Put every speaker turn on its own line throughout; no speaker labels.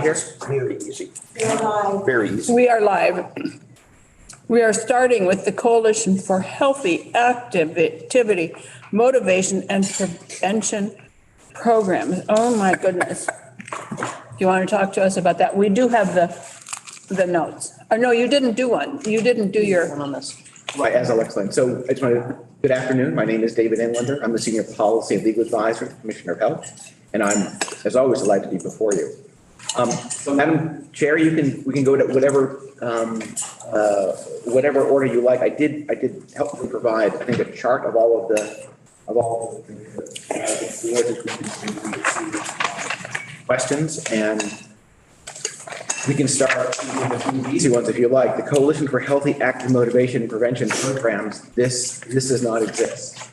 Here's very easy. Very easy.
We are live. We are starting with the Coalition for Healthy Activity, Motivation and Prevention Programs. Oh my goodness. Do you want to talk to us about that? We do have the notes. Oh, no, you didn't do one. You didn't do your one on this.
Right, as I'll explain. So I just want to, good afternoon. My name is David Inlander. I'm the Senior Policy and Legal Advisor to the Commissioner of Health. And I'm, as always, delighted to be before you. So Madam Chair, we can go to whatever order you like. I did helpfully provide, I think, a chart of all of the questions, and we can start with the easy ones if you like. The Coalition for Healthy Active Motivation and Prevention Programs. This does not exist.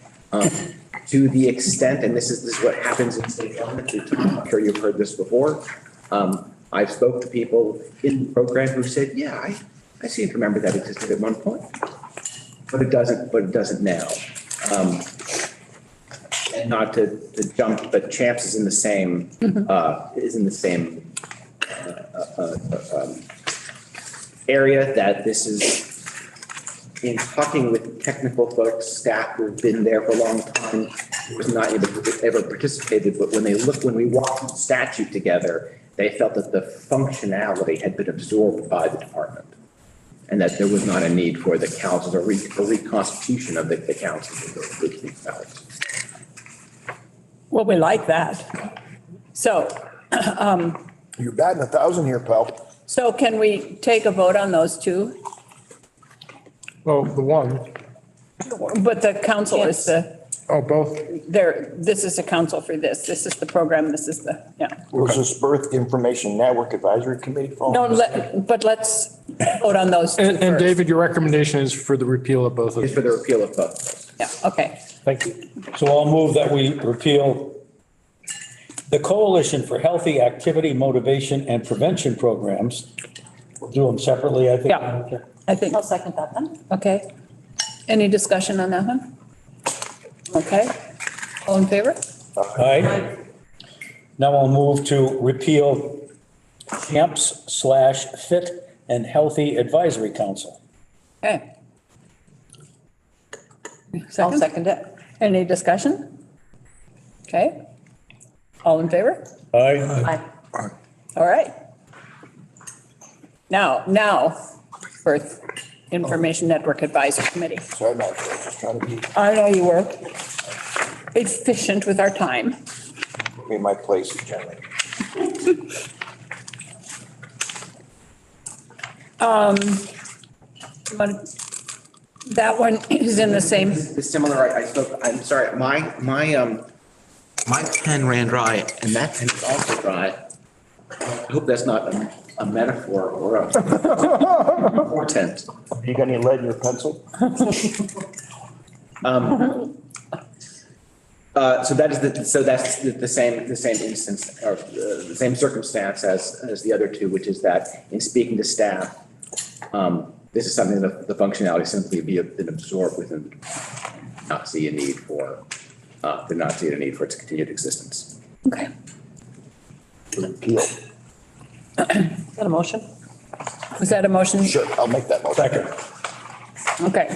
To the extent, and this is what happens in state government. I'm sure you've heard this before. I've spoke to people in the program who said, "Yeah, I seem to remember that existed at one point, but it doesn't. But it doesn't now." And not to jump, but Champs is in the same area that this is. In talking with technical folks, staff who have been there for a long time, who was not ever participated, but when we walked the statute together, they felt that the functionality had been absorbed by the department and that there was not a need for the councils or reconstitution of the councils with themselves.
Well, we like that. So,
You're batting 1,000 here, pal.
so can we take a vote on those two?
Well, the one,
But the council is
both.
this is the council for this. This is the program. This is the, yeah.
Was this Birth Information Network Advisory Committee phone?
No, but let's vote on those two
And
first.
David, your recommendation is for the repeal of both of
It's
them.
for the repeal of both.
Yeah, okay.
Thank you.
So I'll move that we repeal the Coalition for Healthy Activity, Motivation and Prevention Programs. We'll do them separately, I think.
Yeah. I think.
I'll second that then.
Okay. Any discussion on that one? Okay. All in favor?
Aye. Now I'll move to repeal Champs/Fit and Healthy Advisory Council.
Okay.
I'll second it.
Any discussion? Okay. All in favor?
Aye.
Aye.
All right. Now, Birth Information Network Advisory Committee.
Sorry about that, just trying to be
I know you were efficient with our time.
in my place, Jenny.
But that one is in the same,
It's similar. I'm sorry. My pen ran dry, and that pen is also dry. I hope that's not a metaphor or a portent.
You got any lead in your pencil?
So that's the same instance or the same circumstance as the other two, which is that in speaking to staff, this is something that the functionality simply been absorbed within, not see a need for its continued existence.
okay.
Repeal.
Is that a motion?
Was that a motion?
Sure, I'll make that motion.
Second.
Okay.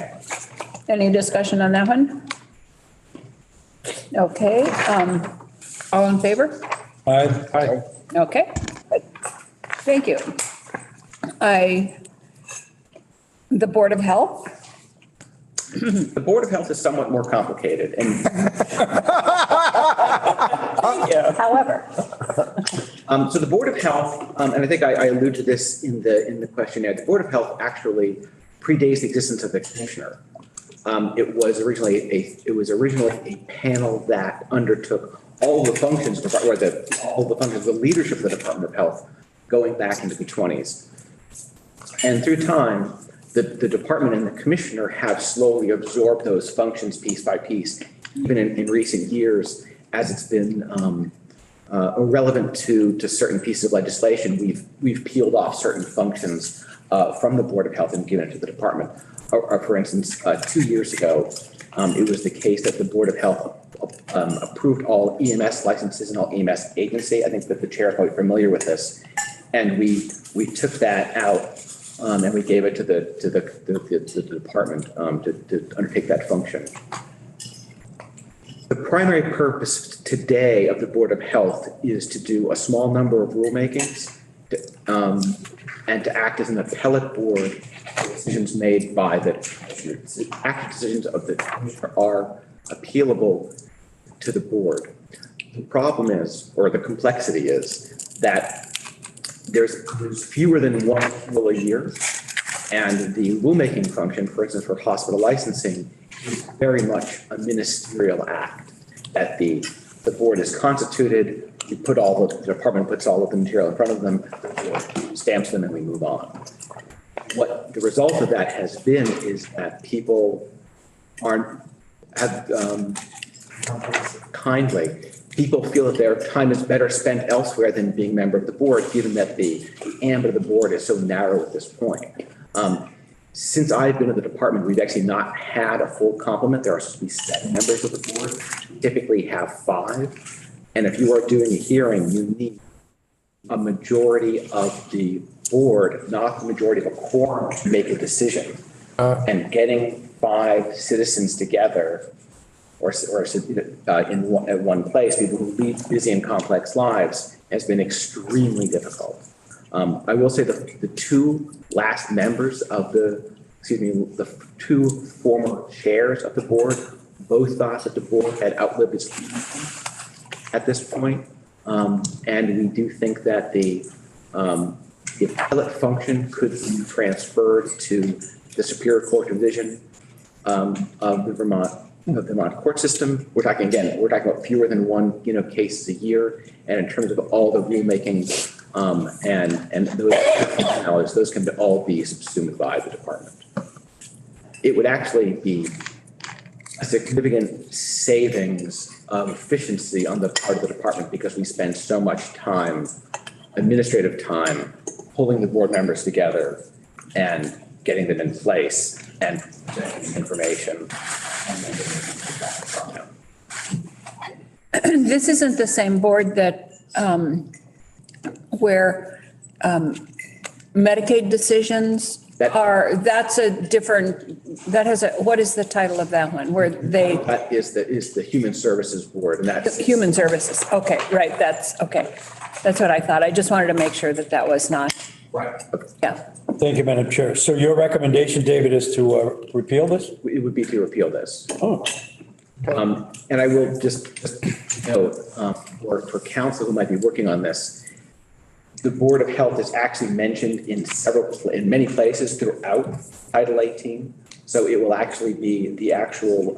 Any discussion on that one? Okay, all in favor?
Aye.
Okay, good. Thank you. The Board of Health?
The Board of Health is somewhat more complicated, and
However,
so the Board of Health, and I think I alluded to this in the questionnaire. The Board of Health actually predates the existence of the commissioner. It was originally a panel that undertook all the functions of the leadership of the Department of Health going back into the 1920s. And through time, the department and the commissioner have slowly absorbed those functions piece by piece. Even in recent years, as it's been relevant to certain pieces of legislation, we've peeled off certain functions from the Board of Health and given it to the department. For instance, 2 years ago, it was the case that the Board of Health approved all EMS licenses and all EMS agency. I think that the chair is probably familiar with this. And we took that out, and we gave it to the department, to undertake that function. The primary purpose today of the Board of Health is to do a small number of rulemakings, and to act as an appellate board for decisions made by the active decisions of the commissioner are appealable to the board. The problem is, or the complexity is, that there's fewer than one appeal a year, and the rulemaking function, for instance, for hospital licensing, is very much a ministerial act. That the board is constituted, the department puts all of the material in front of them, the board stamps them, and we move on. What the result of that has been is that people people feel that their time is better spent elsewhere than being a member of the board, given that the ambit of the board is so narrow at this point. Since I've been in the department, we've actually not had a full complement. There are supposed to be 7 members of the board. We typically have 5. And if you are doing a hearing, you need a majority of the board, not the majority of a quorum, to make a decision. And getting 5 citizens together at one place, people who lead busy and complex lives, has been extremely difficult. I will say the 2 last members of the 2 former chairs of the board both thought that the board had outlived its leadership at this point. And we do think that the appellate function could be transferred to the Superior Court Division of the Vermont court system. We're talking about fewer than 1, cases a year. And in terms of all the rulemaking and those functionalities, those can all be subsumed by the department. It would actually be a significant savings of efficiency on the part of the department because we spend so much time, administrative time, pulling the board members together and getting them in place and information.
This isn't the same board that, where Medicaid decisions that's a different, what is the title of that one? Where they.
That is the Human Services Board, and that's.
Human Services, okay, right, that's what I thought. I just wanted to make sure that was not.
Right.
Yeah.
Thank you, Madam Chair. So your recommendation, David, is to repeal this?
It would be to repeal this.
Oh.
And I will just note, for council who might be working on this, the Board of Health is actually mentioned in many places throughout Title 18. So it will actually be the actual,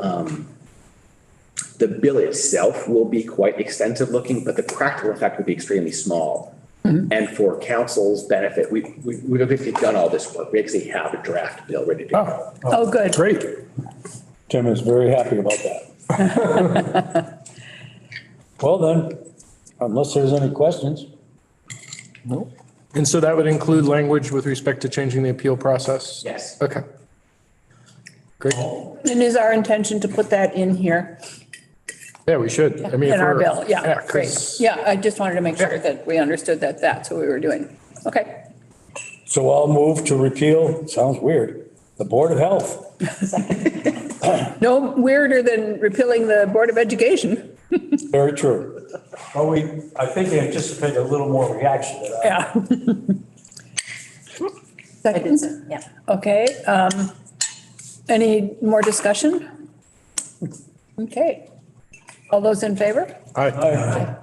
the bill itself will be quite extensive looking, but the practical effect would be extremely small. Mm-hmm. And for council's benefit, we've actually done all this work. We actually have a draft bill ready to go.
Oh, good.
Great.
Tim is very happy about that. Well then, unless there's any questions.
No. And so that would include language with respect to changing the appeal process?
Yes.
Okay. Great.
And is our intention to put that in here?
Yeah, we should. I mean,
In our bill, yeah,
'cause-
great. Yeah, I just wanted to make sure that we understood that that's what we were doing. Okay.
So I'll move to repeal, sounds weird, the Board of Health.
No weirder than repealing the Board of Education.
Very true. Well, I think they anticipate a little more reaction to that.
Yeah. Second?
Yeah.
Okay. Any more discussion? Okay. All those in favor?
Aye.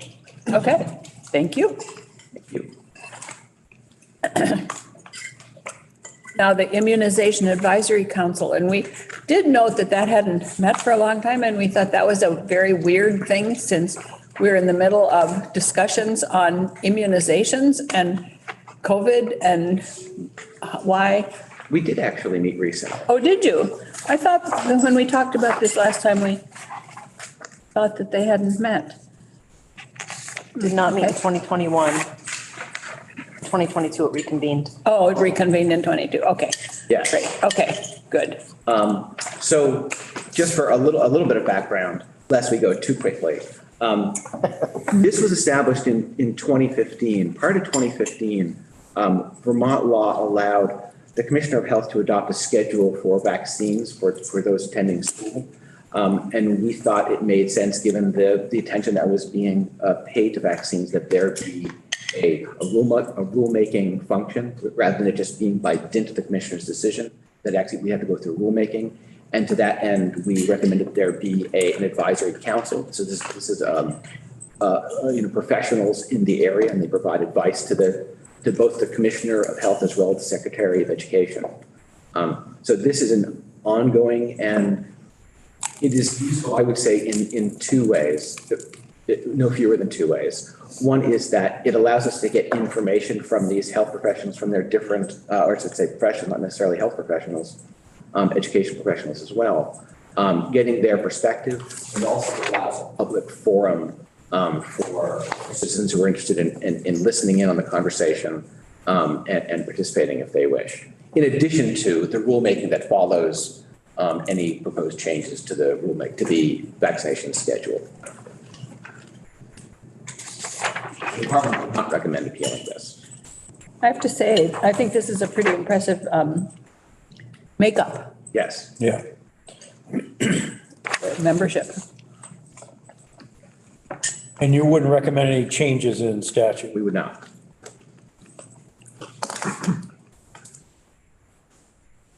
Okay, thank you.
Thank you.
Now, the Immunization Advisory Council, and we did note that hadn't met for a long time, and we thought that was a very weird thing since we're in the middle of discussions on immunizations and COVID and why.
We did actually meet recently.
Oh, did you? I thought that when we talked about this last time, we thought that they hadn't met.
Did not meet in 2021. 2022 it reconvened.
Oh, it reconvened in 22. Okay.
Yes.
Great. Okay, good.
So just for a little bit of background, lest we go too quickly. This was established in 2015. Prior to 2015, Vermont law allowed the Commissioner of Health to adopt a schedule for vaccines for those attending school. And we thought it made sense, given the attention that was being paid to vaccines, that there be a rulemaking function, rather than it just being by dint of the commissioner's decision, that actually we have to go through rulemaking. And to that end, we recommended there be an advisory council. So this is professionals in the area, and they provide advice to both the Commissioner of Health as well as the Secretary of Education. So this is an ongoing, and it is useful, I would say, in two ways, no fewer than two ways. One is that it allows us to get information from these health professionals from their different, or I should say professionals, not necessarily health professionals, education professionals as well, getting their perspective, and also allows a public forum for citizens who are interested in listening in on the conversation and participating if they wish. In addition to the rulemaking that follows any proposed changes to the vaccination schedule. The department would not recommend appealing this.
I have to say, I think this is a pretty impressive makeup
Yes.
Yeah.
membership.
And you wouldn't recommend any changes in statute?
We would not.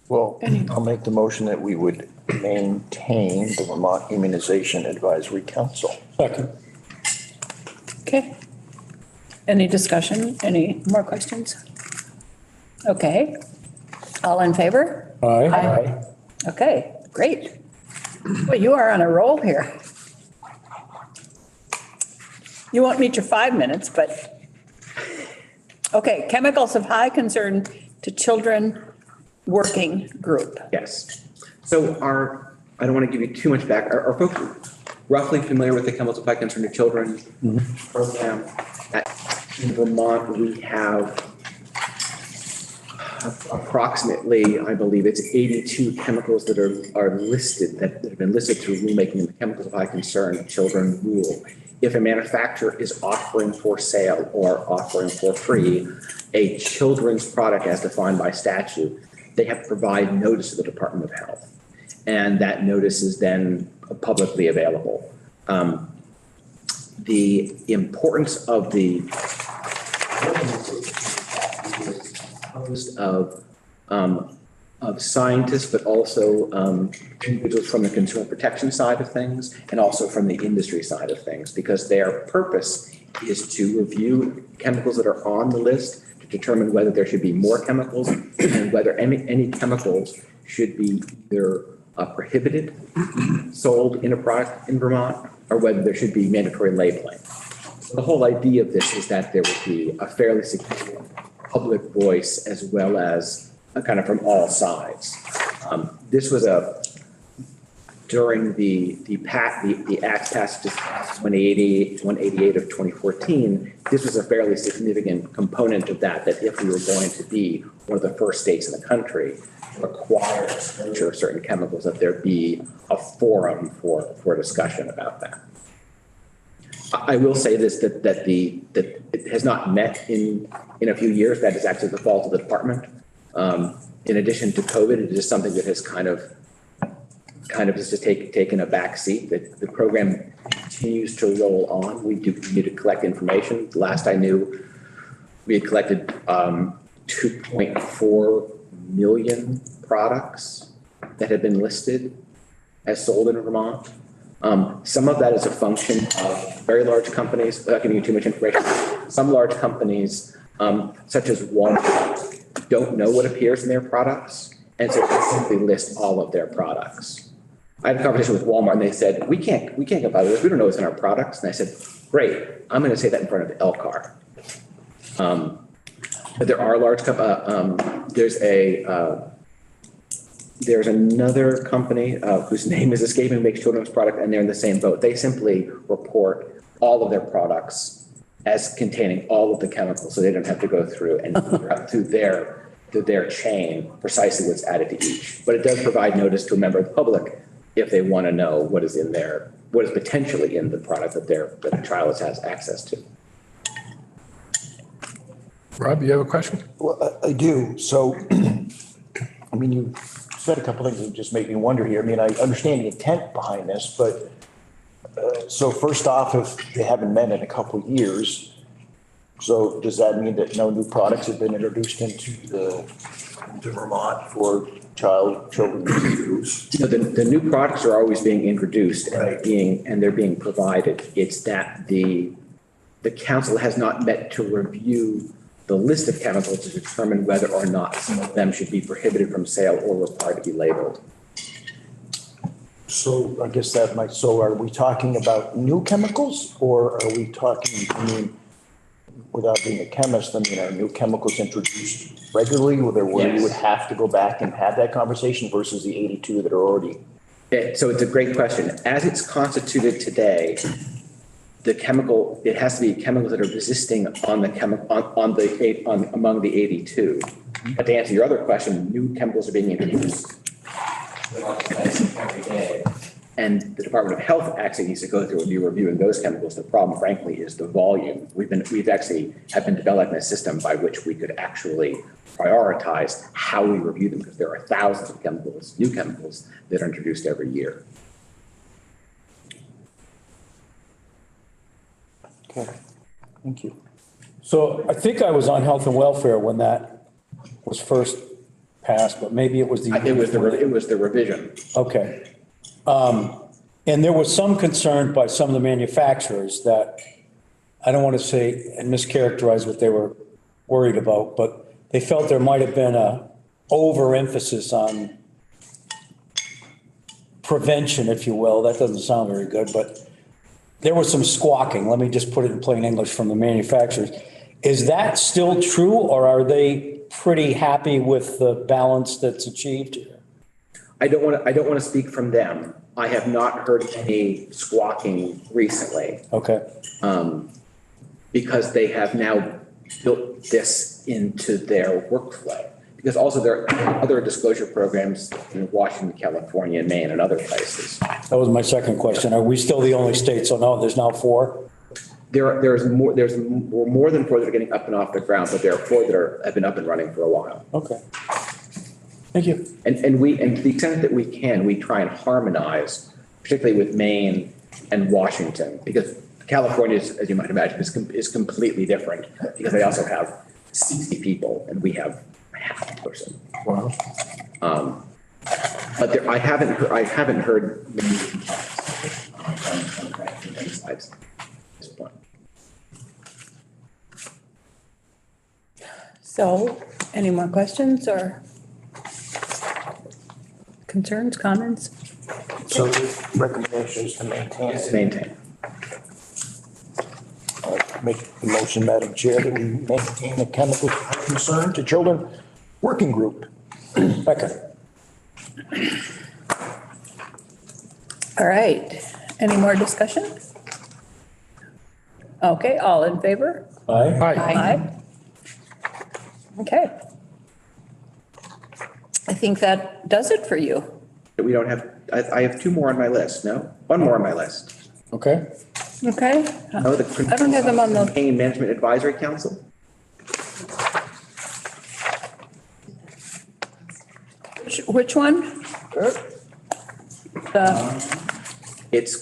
Well, I'll make the motion that we would maintain the Vermont Immunization Advisory Council.
Second.
Okay. Any discussion? Any more questions? Okay. All in favor?
Aye.
Okay, great. Well, you are on a roll here. You won't meet your 5 minutes, but, okay, chemicals of high concern to children working group.
Yes. So I don't want to give you too much back. Are folks roughly familiar with the Chemicals of High Concern to Children program? In Vermont, we have approximately, I believe it's 82 chemicals that are listed, that have been listed through rulemaking in the Chemicals of High Concern to Children rule. If a manufacturer is offering for sale or offering for free a children's product as defined by statute, they have to provide notice to the Department of Health. And that notice is then publicly available. The importance of the composed of scientists, but also individuals from the consumer protection side of things and also from the industry side of things, because their purpose is to review chemicals that are on the list to determine whether there should be more chemicals and whether any chemicals should be either prohibited, sold in a product in Vermont, or whether there should be mandatory labeling. So the whole idea of this is that there would be a fairly significant public voice as well as kind of from all sides. This was during the Act passed 188 of 2014, this was a fairly significant component of that if we were going to be one of the first states in the country to require exposure of certain chemicals, that there be a forum for discussion about that. I will say this, that it has not met in a few years. That is actually the fault of the department. In addition to COVID, it is something that has kind of has just taken a back seat. The program continues to roll on. We do need to collect information. Last I knew, we had collected 2.4 million products that had been listed as sold in Vermont. Some of that is a function of very large companies, without giving you too much information. Some large companies, such as Walmart, don't know what appears in their products, and so they simply list all of their products. I had a conversation with Walmart, and they said, we can't get by with this. We don't know what's in our products. And I said, great, I'm going to say that in front of Elcar. But there are large companies. There's another company whose name is escaping, makes children's product, and they're in the same boat. They simply report all of their products as containing all of the chemicals, so they don't have to go through and figure out through their chain precisely what's added to each. But it does provide notice to a member of the public if they want to know what is in their what is potentially in the product that a child has access to.
Rob, you have a question?
Well, I do. So, I mean, you said a couple things that just made me wonder here. I mean, I understand the intent behind this, but so first off, if they haven't met in a couple of years, so does that mean that no new products have been introduced into Vermont for children to use?
You know, the new products are always being introduced and
Right.
they're being provided. It's that the council has not met to review the list of chemicals to determine whether or not some of them should be prohibited from sale or required to be labeled.
So I guess that might, so are we talking about new chemicals or are we talking, I mean, without being a chemist, I mean, are new chemicals introduced regularly where
Yes.
you would have to go back and have that conversation versus the 82 that are already?
So it's a great question. As it's constituted today, the chemical, it has to be chemicals that are existing on the among the 82. But to answer your other question, new chemicals are being introduced every day. And the Department of Health actually needs to go through and be reviewing those chemicals. The problem, frankly, is the volume. We've actually have been developing a system by which we could actually prioritize how we review them, because there are thousands of chemicals, new chemicals, that are introduced every year.
Okay, thank you.
So I think I was on health and welfare when that was first passed, but maybe it was the.
It was the revision.
Okay. And there was some concern by some of the manufacturers that, I don't want to say and mischaracterize what they were worried about, but they felt there might have been a overemphasis on prevention, if you will. That doesn't sound very good, but there was some squawking. Let me just put it in plain English from the manufacturers. Is that still true, or are they pretty happy with the balance that's achieved?
I don't want to speak from them. I have not heard any squawking recently.
Okay.
Because they have now built this into their workflow. Because also there are other disclosure programs in Washington, California, and Maine, and other places.
That was my second question. Are we still the only state? So no, there's now 4?
There's more than 4 that are getting up and off the ground, but there are 4 that have been up and running for a while.
Okay. Thank you.
And to the extent that we can, we try and harmonize, particularly with Maine and Washington, because California, as you might imagine, is completely different, because they also have 60 people and we have half a person.
Wow.
But I haven't heard many sides at this point.
So, any more questions or concerns, comments?
So the recommendation is to maintain
Yes,
it.
maintain.
Make the motion, Madam Chair, that we maintain the chemical concern to children working group.
Second.
All right, any more discussion? Okay, all in favor?
Aye.
Aye. Okay. I think that does it for you.
We don't have, I have 2 more on my list, no? 1 more on my list.
Okay.
Okay?
No,
I don't have them on the,
Pain Management Advisory Council.
which one?
It's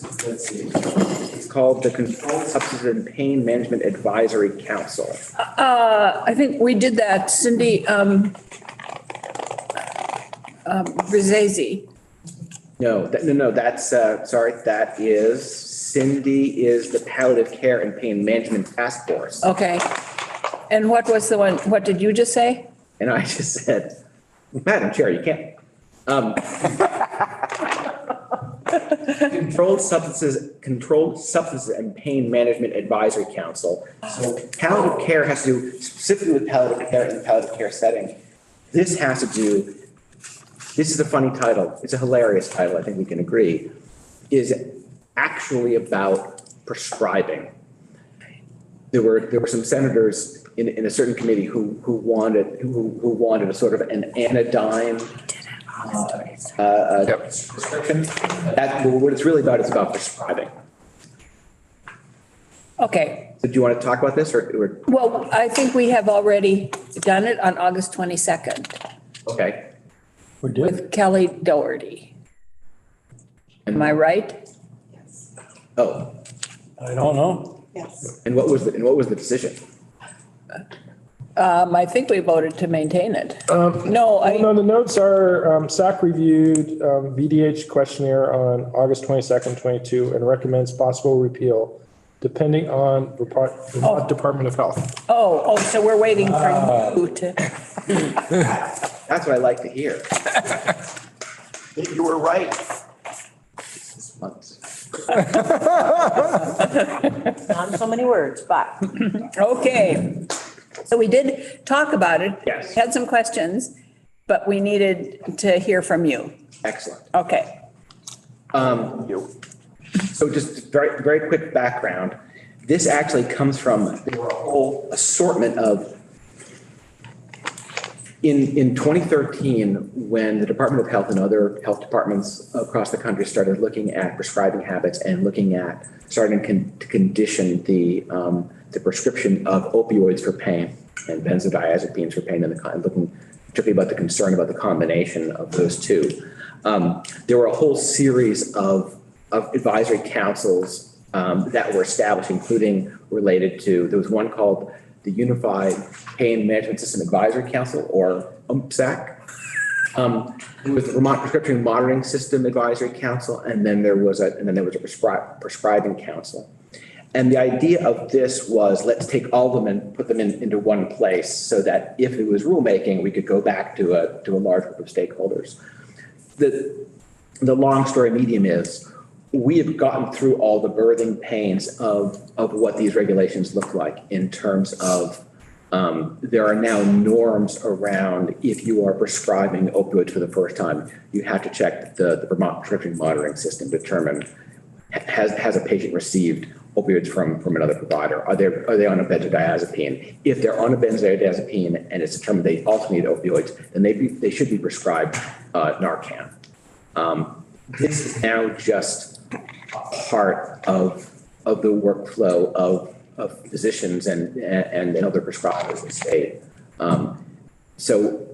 called the Controlled Substance and Pain Management Advisory Council.
I think we did that, Cindy, Brizesi.
No, that's, sorry, that is, Cindy is the Palliative Care and Pain Management Task Force.
Okay. And what was the one, what did you just say?
And I just said, Madam Chair, you can't. Controlled Substances and Pain Management Advisory Council. So palliative care has to do specifically with palliative care in the palliative care setting. This has to do, this is a funny title. It's a hilarious title. I think we can agree. Is actually about prescribing. There were some senators in a certain committee who wanted a sort of an anodyne prescription. That, what it's really about is about prescribing.
Okay,
So do you want to talk about this or,
well, I think we have already done it on August 22nd
okay.
We did.
with Kelly Doherty. Am I right?
Oh,
I don't know.
and what was the decision?
I think we voted to maintain it. No,
No, the notes are, SAC reviewed VDH questionnaire on August 22nd, 22, and recommends possible repeal depending on Vermont Department of Health.
so we're waiting for you to,
That's what I like to hear. You were right. Months.
Not in so many words, but
okay. So we did talk about it.
Yes.
Had some questions, but we needed to hear from you.
Excellent.
Okay.
So just very, very quick background. This actually comes from, there were a whole assortment of, in 2013, when the Department of Health and other health departments across the country started looking at prescribing habits and starting to condition the prescription of opioids for pain and benzodiazepines for pain, and looking particularly about the concern about the combination of those two. There were a whole series of advisory councils that were established, including related to, there was one called the Unified Pain Management System Advisory Council, or UMPSAC. There was the Vermont Prescription Monitoring System Advisory Council, and then there was a prescribing council. And the idea of this was, let's take all of them and put them into one place so that if it was rulemaking, we could go back to a large group of stakeholders. The long story medium is, we have gotten through all the birthing pains of what these regulations look like in terms of there are now norms around if you are prescribing opioids for the first time, you have to check the Vermont Prescription Monitoring System to determine has a patient received opioids from another provider? Are they on a benzodiazepine? If they're on a benzodiazepine and it's determined they also need opioids, then they should be prescribed Narcan. This is now just part of the workflow of physicians and other prescribers in the state. So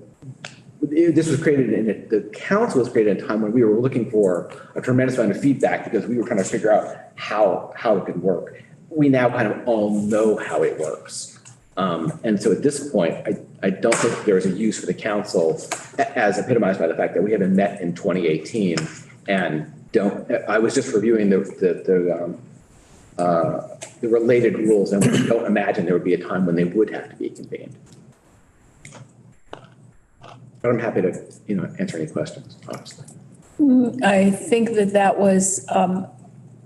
this was created the council was created at a time when we were looking for a tremendous amount of feedback because we were trying to figure out how it could work. We now kind of all know how it works. And so at this point, I don't think there is a use for the council as epitomized by the fact that we haven't met in 2018 and I was just reviewing the related rules and we don't imagine there would be a time when they would have to be convened. But I'm happy to, answer any questions, honestly.
I think that was,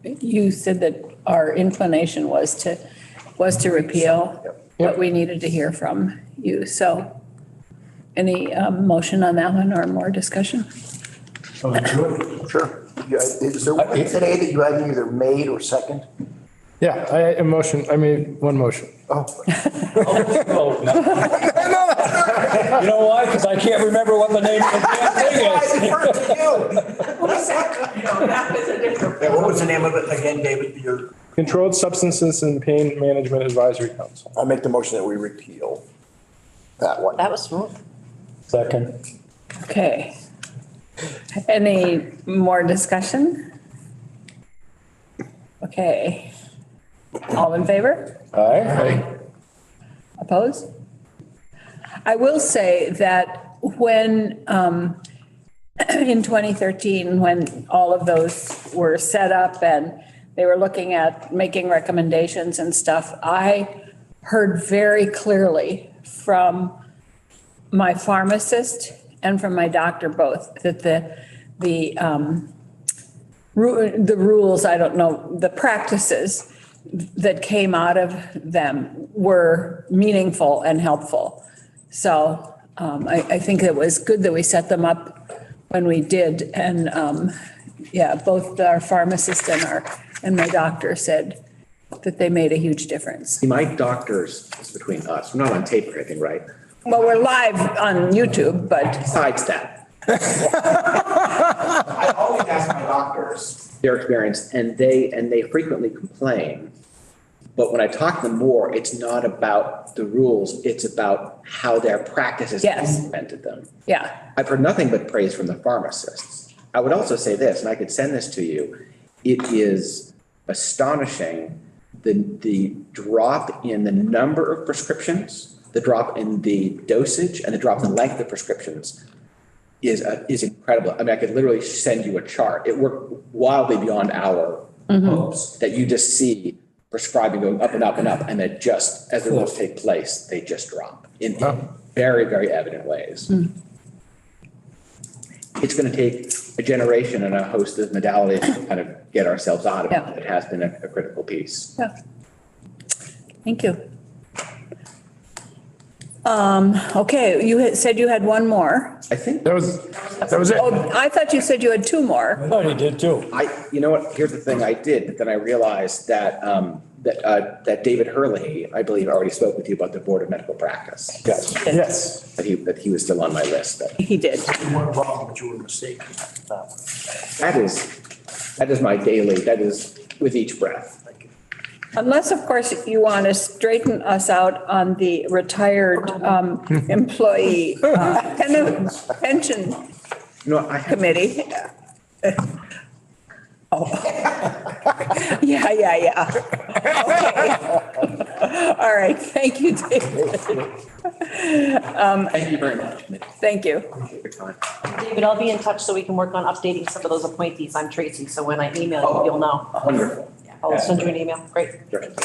you said that our inclination was to repeal, but we needed to hear from you. So any motion on that one or more discussion?
Sure. Is there one today that you have either made or second?
Yeah, one motion.
Oh, no. You know why? Because I can't remember what the name of the damn thing is.
What was the name of it again, David?
Controlled Substances and Pain Management Advisory Council.
I'll make the motion that we repeal that one.
that was smooth.
Second.
Okay. Any more discussion? Okay. All in favor?
Aye.
Opposed? I will say that when, in 2013, when all of those were set up and they were looking at making recommendations and stuff, I heard very clearly from my pharmacist and from my doctor both that the rules, I don't know, the practices that came out of them were meaningful and helpful. So I think it was good that we set them up when we did. And both our pharmacist and my doctor said that they made a huge difference.
See, my doctors, it's between us, we're not on tape or anything, right?
Well, we're live on YouTube, but
Besides that, I always ask my doctors their experience, and they frequently complain. But when I talk to them more, it's not about the rules, it's about how their practices
Yes.
implemented them.
Yeah.
I've heard nothing but praise from the pharmacists. I would also say this, and I could send this to you. It is astonishing, the drop in the number of prescriptions, the drop in the dosage, and the drop in the length of prescriptions is incredible. I mean, I could literally send you a chart. It worked wildly beyond our hopes, that you just see prescribing going up and up and up, and then just as the rules take place, they just drop in very, very evident ways. It's going to take a generation and a host of modalities to kind of get ourselves out of it.
Yeah.
It has been a critical piece.
Yeah. Thank you. Okay, you had said you had one more.
I think
That was it.
Oh, I thought you said you had two more.
I thought he did too.
you know what, here's the thing I did, but then I realized that, that David Hurley, I believe, already spoke with you about the Board of Medical Practice.
Yes.
Yes.
That he was still on my list, but
He did.
You weren't wrong, but you were mistaken.
that is my daily, that is with each breath.
Unless, of course, you want to straighten us out on the retired employee pension
You know, I have,
committee. Oh. Yeah. Okay. All right, thank you, David.
thank you very much.
Thank you.
Appreciate your time.
David, I'll be in touch so we can work on updating some of those appointees. I'm Tracy, so when I email you, you'll know.
Wonderful.
Yeah, I'll send you an email. Great.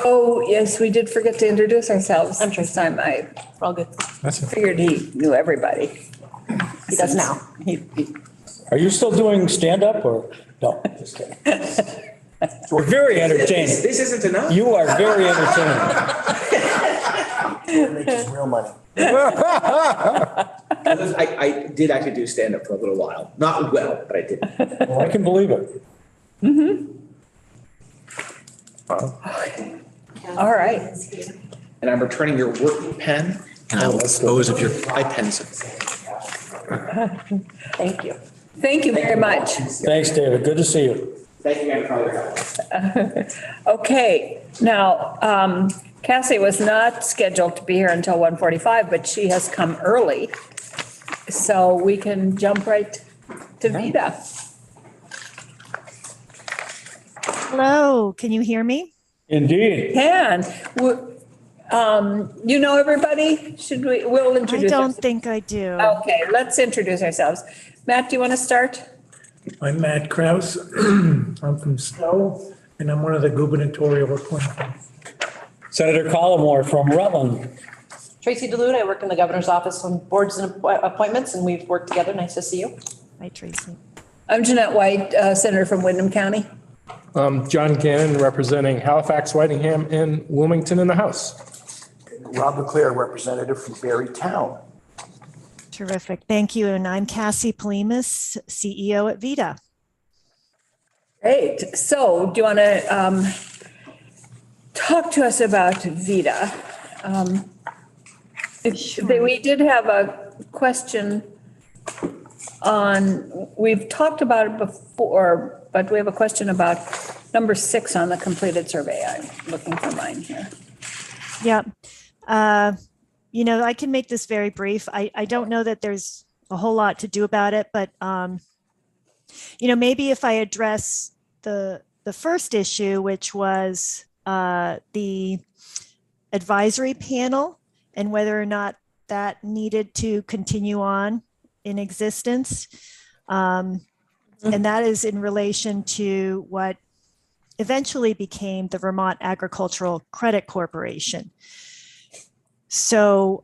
Oh, yes, we did forget to introduce ourselves.
I'm
This time I
We're all good.
figured he knew everybody.
He does now.
Are you still doing stand-up or? No, just kidding. We're very entertaining.
This isn't enough?
You are very entertaining.
Makes us real money.
I did actually do stand-up for a little while. Not well, but I did.
Well, I can believe it.
All right.
And I'm returning your working pen, and I will dispose of your iPens.
Thank you.
Thank you very much.
Thanks, David. Good to see you.
Thank you again for all your help.
Okay, now, Cassie was not scheduled to be here until 1:45, but she has come early. So we can jump right to Vida.
Hello, can you hear me?
Indeed.
Can, you know everybody? We'll
I
introduce.
don't
ourselves.
think I do.
Okay, let's introduce ourselves. Matt, do you want to start?
I'm Matt Kraus. I'm from Stowe, and I'm one of the gubernatorial appointees.
Senator Collmore from Rutland.
Tracy DeLude, I work in the governor's office on boards and appointments, and we've worked together. Nice to see you.
Hi, Tracy.
I'm Jeanette White, Senator from Windham County.
John Gannon representing Halifax, Whitingham, and Wilmington in the House.
Rob Leclerc, representative from Barry Town.
Terrific. Thank you. And I'm Cassie Polimas, CEO at Vida.
Great. So do you want to talk to us about Vida? We did have a question on, we've talked about it before, but we have a question about number 6 on the completed survey. I'm looking for mine here.
Yeah. I can make this very brief. I don't know that there's a whole lot to do about it, but, maybe if I address the first issue, which was the advisory panel and whether or not that needed to continue on in existence. And that is in relation to what eventually became the Vermont Agricultural Credit Corporation. So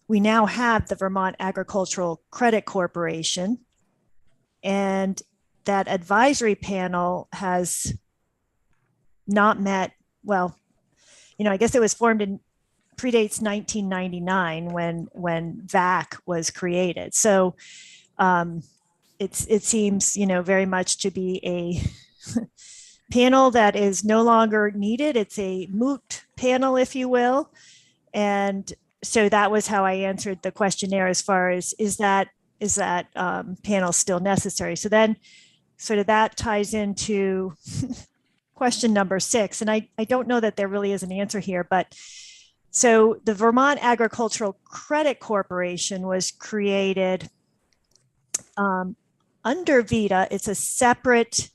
we now have the Vermont Agricultural Credit Corporation, and that advisory panel has not met, well, I guess it was formed in predates 1999 when VAC was created. So it seems, very much to be a panel that is no longer needed. It's a moot panel, if you will. And so that was how I answered the questionnaire as far as, is that is that panel still necessary? So then sort of that ties into question number 6. And I don't know that there really is an answer here, but so the Vermont Agricultural Credit Corporation was created under VITA. It's a separate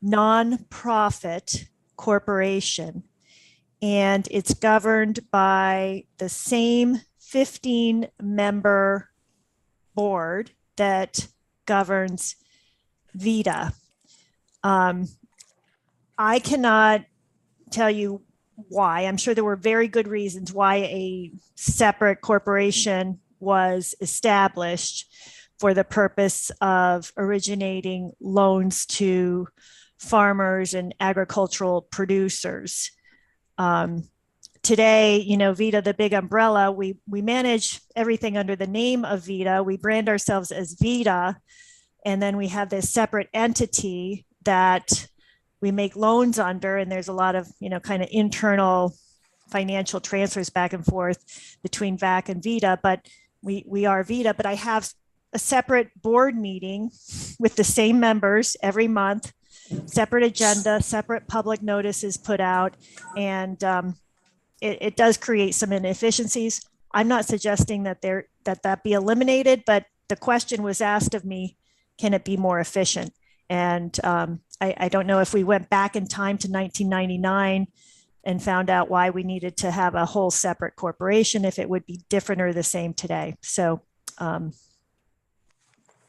nonprofit corporation, and it's governed by the same 15-member board that governs VITA. I cannot tell you why. I'm sure there were very good reasons why a separate corporation was established for the purpose of originating loans to farmers and agricultural producers. Today, VITA, the big umbrella, we manage everything under the name of VITA. We brand ourselves as VITA, and then we have this separate entity that we make loans under, and there's a lot of, kind of internal financial transfers back and forth between VAC and VITA, but we are VITA. But I have a separate board meeting with the same members every month, separate agenda, separate public notices put out, and it does create some inefficiencies. I'm not suggesting that that be eliminated, but the question was asked of me, can it be more efficient? And I don't know if we went back in time to 1999 and found out why we needed to have a whole separate corporation, if it would be different or the same today. So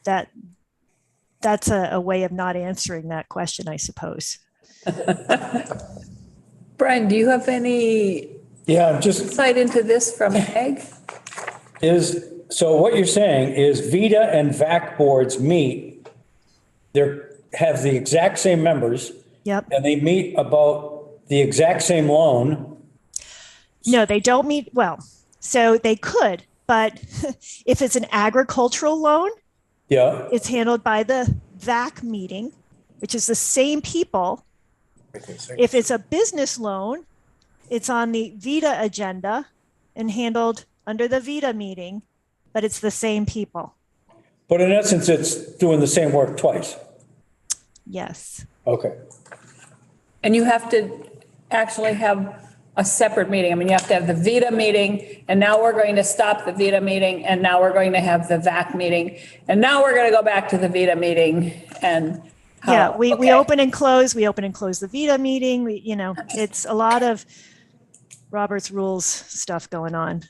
that's a way of not answering that question, I suppose.
Brian, do you have any insight into this from Ag?
So what you're saying is VITA and VAC boards meet, have the exact same members.
Yep.
And they meet about the exact same loan.
No, they don't meet. Well, so they could, but if it's an agricultural loan,
Yeah.
it's handled by the VAC meeting, which is the same people. If it's a business loan, it's on the VITA agenda and handled under the VITA meeting, but it's the same people.
But in essence, it's doing the same work twice.
Yes.
Okay.
And you have to actually have a separate meeting. I mean, you have to have the VITA meeting, and now we're going to stop the VITA meeting, and now we're going to have the VAC meeting, and now we're going to go back to the VITA meeting. And
we open and close. We open and close the VITA meeting. It's a lot of Robert's rules stuff going on,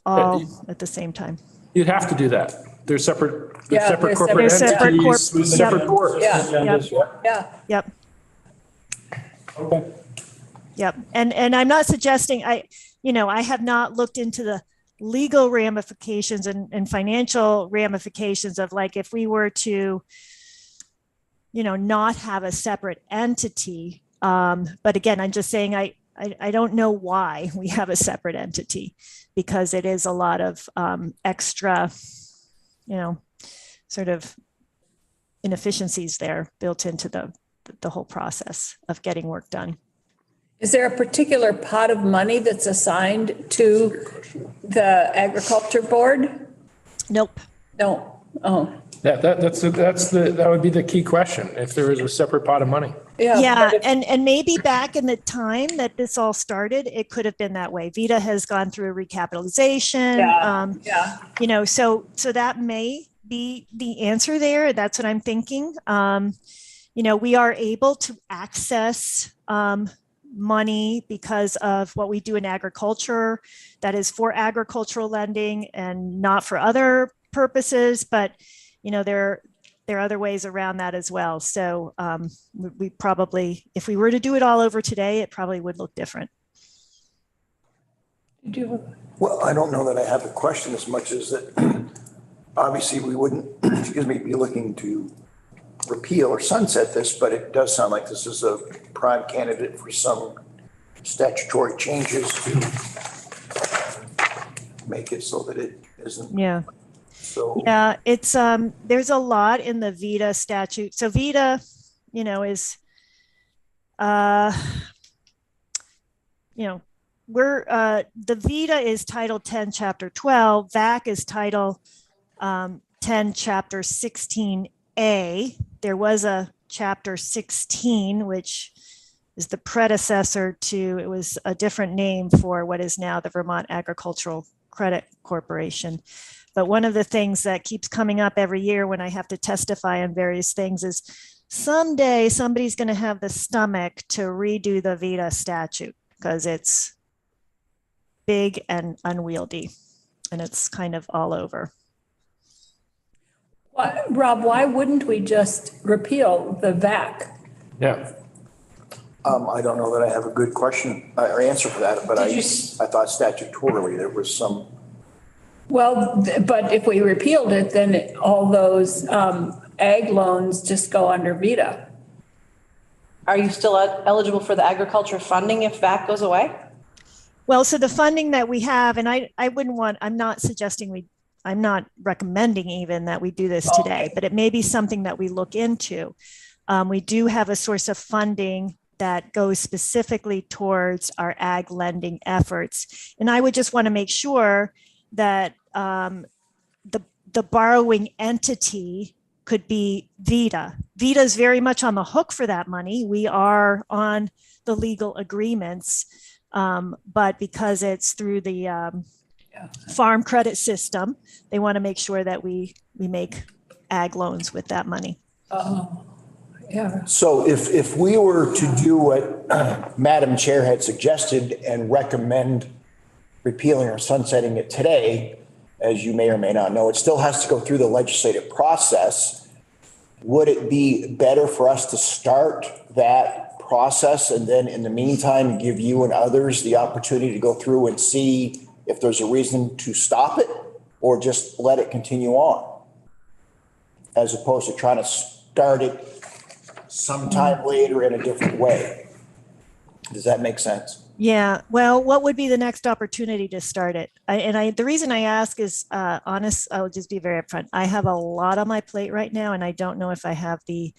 all at the same time.
You'd have to do that. They're separate
they're
corporate
separate
entities with separate boards.
Yeah.
Okay.
Yep. And I'm not suggesting I have not looked into the legal ramifications and financial ramifications of, like, if we were to, not have a separate entity. But again, I'm just saying I don't know why we have a separate entity, because it is a lot of extra, sort of inefficiencies there built into the whole process of getting work done.
Is there a particular pot of money that's assigned to the agriculture board?
Nope.
No. Oh.
Yeah, that would be the key question, if there is a separate pot of money.
Yeah. And maybe back in the time that this all started, it could have been that way. VITA has gone through a recapitalization. So that may be the answer there. That's what I'm thinking. We are able to access money because of what we do in agriculture. That is for agricultural lending and not for other purposes. But, there are other ways around that as well. So we probably, if we were to do it all over today, it probably would look different.
Well, I don't know that I have a question as much as that obviously we wouldn't, be looking to repeal or sunset this, but it does sound like this is a prime candidate for some statutory changes to make it so that it isn't.
Yeah.
So.
Yeah, it's there's a lot in the VITA statute. So VITA, is we're the VITA is Title 10, Chapter 12. VAC is Title 10, Chapter 16A. There was a Chapter 16, which is the predecessor to, it was a different name for what is now the Vermont Agricultural Credit Corporation. But one of the things that keeps coming up every year when I have to testify on various things is someday somebody's going to have the stomach to redo the VITA statute because it's big and unwieldy and it's kind of all over.
Rob, why wouldn't we just repeal the VAC?
Yeah.
I don't know that I have a good question or answer for that, but I
Did you
thought statutorily there was some.
Well, but if we repealed it, then all those ag loans just go under VITA.
Are you still eligible for the agriculture funding if VAC goes away?
Well, so the funding that we have, and I wouldn't want, I'm not suggesting I'm not recommending even that we do this today, but it may be something that we look into. We do have a source of funding that goes specifically towards our ag lending efforts. And I would just want to make sure that the borrowing entity could be VITA. VITA is very much on the hook for that money. We are on the legal agreements, but because it's through the farm credit system, they want to make sure that we make ag loans with that money.
Yeah.
So if we were to do what Madam Chair had suggested and recommend repealing or sunsetting it today, as you may or may not know, it still has to go through the legislative process. Would it be better for us to start that process and then in the meantime, give you and others the opportunity to go through and see if there's a reason to stop it or just let it continue on? As opposed to trying to start it sometime later in a different way. Does that make sense?
Yeah. Well, what would be the next opportunity to start it? The reason I ask is honest. I'll just be very upfront. I have a lot on my plate right now, and I don't know if I have the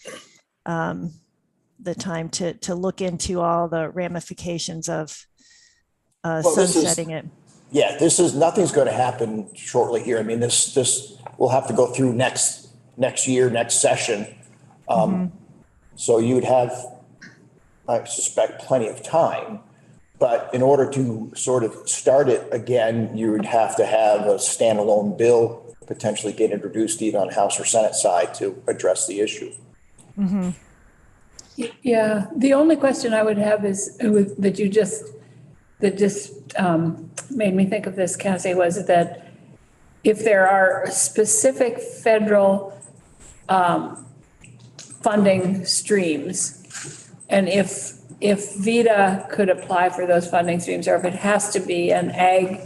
time to look into all the ramifications of sunsetting it.
Yeah, nothing's going to happen shortly here. I mean, this will have to go through next year, next session. So you would have, I suspect, plenty of time. But in order to sort of start it again, you would have to have a standalone bill potentially get introduced either on House or Senate side to address the issue.
Mm-hmm. Yeah, the only question I would have is that just made me think of this, Cassie, was that if there are specific federal funding streams, and if VITA could apply for those funding streams, or if it has to be an ag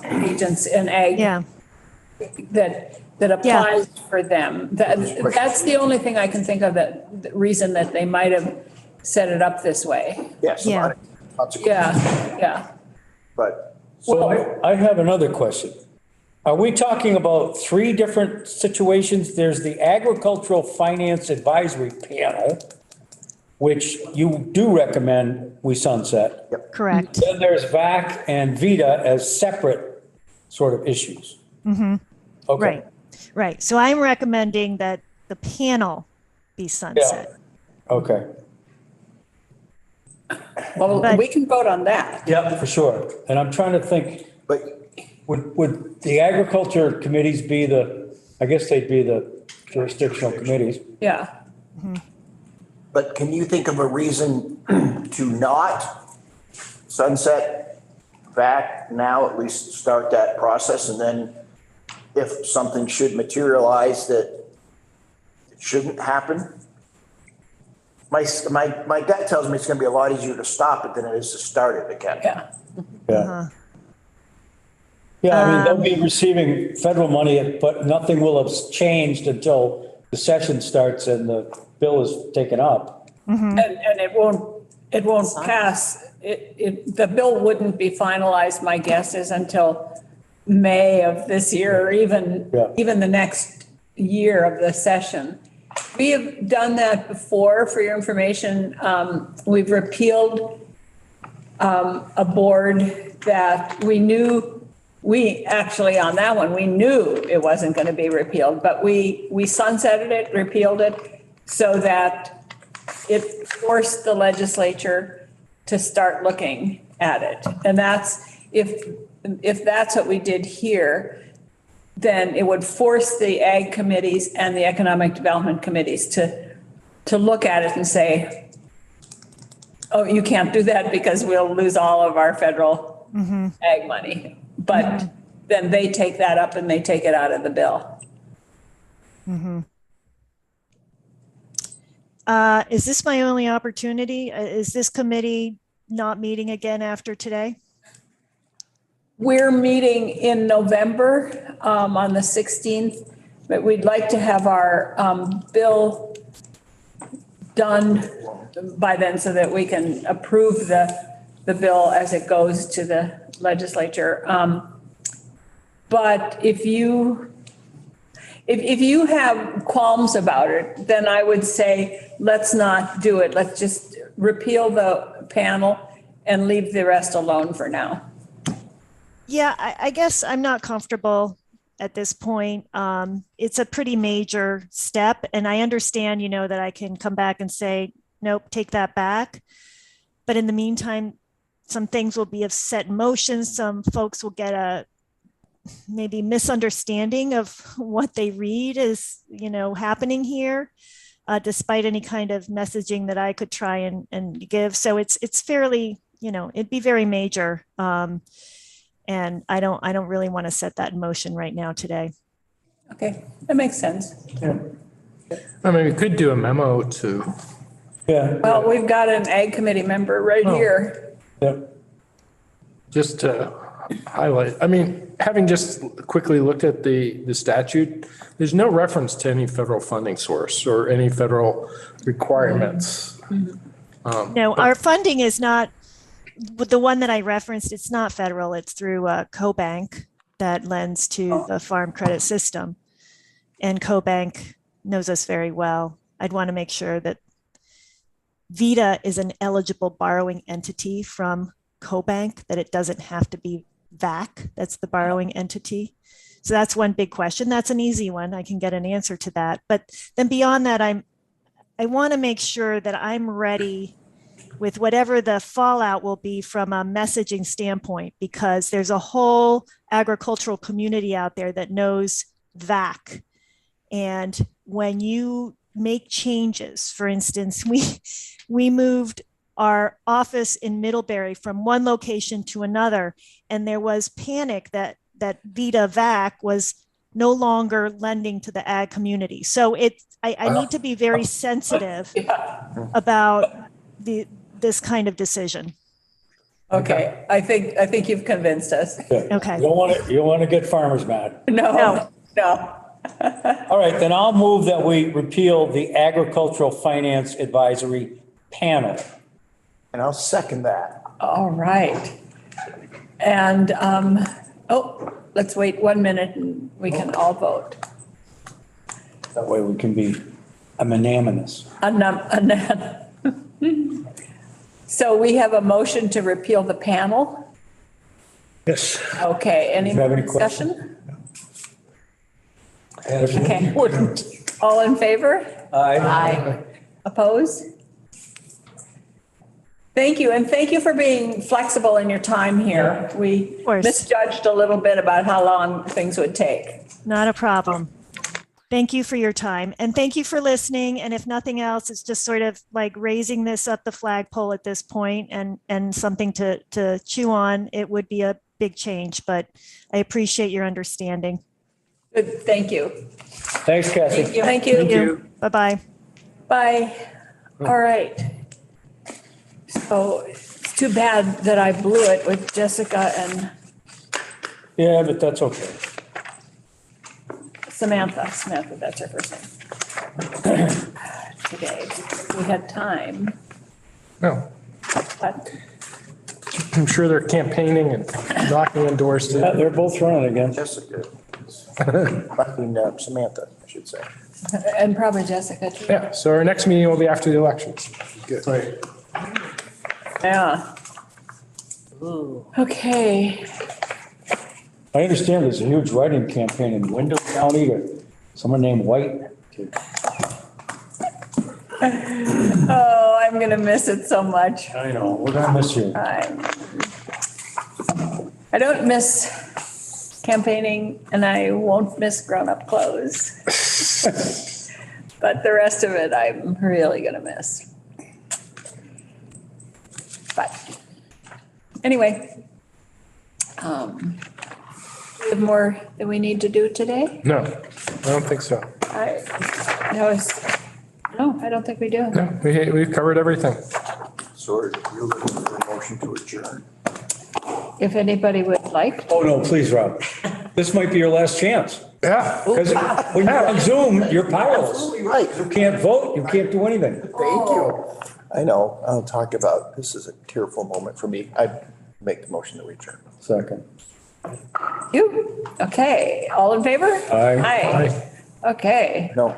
agency, an ag that applies for them. That's the only thing I can think of, that the reason that they might have set it up this way.
Yes.
Yeah.
But
So I have another question. Are we talking about three different situations? There's the Agricultural Finance Advisory Panel, which you do recommend we sunset.
Yep.
Correct.
Then there's VAC and VITA as separate sort of issues.
Mm-hmm.
Okay.
Right. So I'm recommending that the panel be sunset.
Yeah. Okay.
Well, we can vote on that.
Yeah, for sure. And I'm trying to think,
But
would the agriculture committees be I guess they'd be the jurisdictional committees.
Yeah.
Mm-hmm.
But can you think of a reason to not sunset VAC now, at least start that process? And then if something should materialize that it shouldn't happen? My gut tells me it's going to be a lot easier to stop it than it is to start it again.
Yeah.
Yeah.
Uh-huh.
Yeah, I mean, they'll be receiving federal money, but nothing will have changed until the session starts and the bill is taken up.
And it won't pass. The bill wouldn't be finalized, my guess is, until May of this year, or even the next year of the session. We have done that before, for your information. We've repealed a board that we knew we actually, on that one, we knew it wasn't going to be repealed, but we sunsetted it, repealed it, so that it forced the legislature to start looking at it. And that's, if that's what we did here, then it would force the ag committees and the economic development committees to look at it and say, oh, you can't do that because we'll lose all of our federal ag money. But then they take that up and they take it out of the bill.
Is this my only opportunity? Is this committee not meeting again after today?
We're meeting in November on the 16th, but we'd like to have our bill done by then so that we can approve the bill as it goes to the legislature. But if you have qualms about it, then I would say, let's not do it. Let's just repeal the panel and leave the rest alone for now.
Yeah, I guess I'm not comfortable at this point. It's a pretty major step, and I understand, that I can come back and say, nope, take that back. But in the meantime, some things will be set in motion. Some folks will get a maybe misunderstanding of what they read is, happening here, despite any kind of messaging that I could try and give. So it's fairly, it'd be very major. And I don't really want to set that in motion right now today.
Okay, that makes sense.
I mean, we could do a memo to,
Yeah.
Well, we've got an ag committee member right here.
Yeah.
just to highlight, I mean, having just quickly looked at the statute, there's no reference to any federal funding source or any federal requirements.
No, our funding is not, the one that I referenced, it's not federal. It's through CoBank that lends to the farm credit system. And CoBank knows us very well. I'd want to make sure that VITA is an eligible borrowing entity from CoBank, that it doesn't have to be VAC. That's the borrowing entity. So that's one big question. That's an easy one. I can get an answer to that. But then beyond that, I want to make sure that I'm ready with whatever the fallout will be from a messaging standpoint, because there's a whole agricultural community out there that knows VAC. And when you make changes, for instance, we moved our office in Middlebury from one location to another, and there was panic that VITA VAC was no longer lending to the ag community. So I need to be very sensitive about this kind of decision.
Okay, I think you've convinced us.
Okay.
You don't want to get farmers mad.
No.
All right, then I'll move that we repeal the Agricultural Finance Advisory Panel.
And I'll second that.
All right. And, let's wait 1 minute and we can all vote.
That way we can be unanimous.
So we have a motion to repeal the panel.
Yes.
Okay, any
Do you have
more
any
discussion?
Okay.
All in favor?
Aye.
Opposed? Thank you, and thank you for being flexible in your time here. We
course.
misjudged a little bit about how long things would take.
Not a problem. Thank you for your time, and thank you for listening. And if nothing else, it's just sort of like raising this up the flagpole at this point and something to chew on. It would be a big change, but I appreciate your understanding.
Good, thank you.
Thanks, Kathy.
Thank you.
Bye-bye.
Bye. All right. So it's too bad that I blew it with Jessica and
Yeah, but that's okay.
Samantha, that's her first name. Today, we had time,
No,
but
I'm sure they're campaigning and knocking on doors
Yeah,
to.
they're both running again.
Jessica. I mean, Samantha, I should say.
and probably Jessica too.
Yeah, so our next meeting will be after the elections. Good.
Right.
Yeah. Okay.
I understand there's a huge write-in campaign in Windham County to someone named White.
Oh, I'm going to miss it so much.
I know, we're gonna miss you.
I don't miss campaigning and I won't miss grown-up clothes. But the rest of it, I'm really going to miss. But anyway, we have more that we need to do today?
No, I don't think so.
I don't think we do.
No, we've covered everything.
So you're looking for a motion to adjourn.
If anybody would like.
Oh, no, please, Rob. This might be your last chance.
Yeah.
Because when you're on Zoom, you're powerless.
Absolutely right.
You can't vote, you can't do anything.
Thank you. I know, I'll talk about, this is a tearful moment for me. I'd make the motion that we adjourn.
Second.
You? Okay, all in favor?
Aye.
Aye. Okay.
No.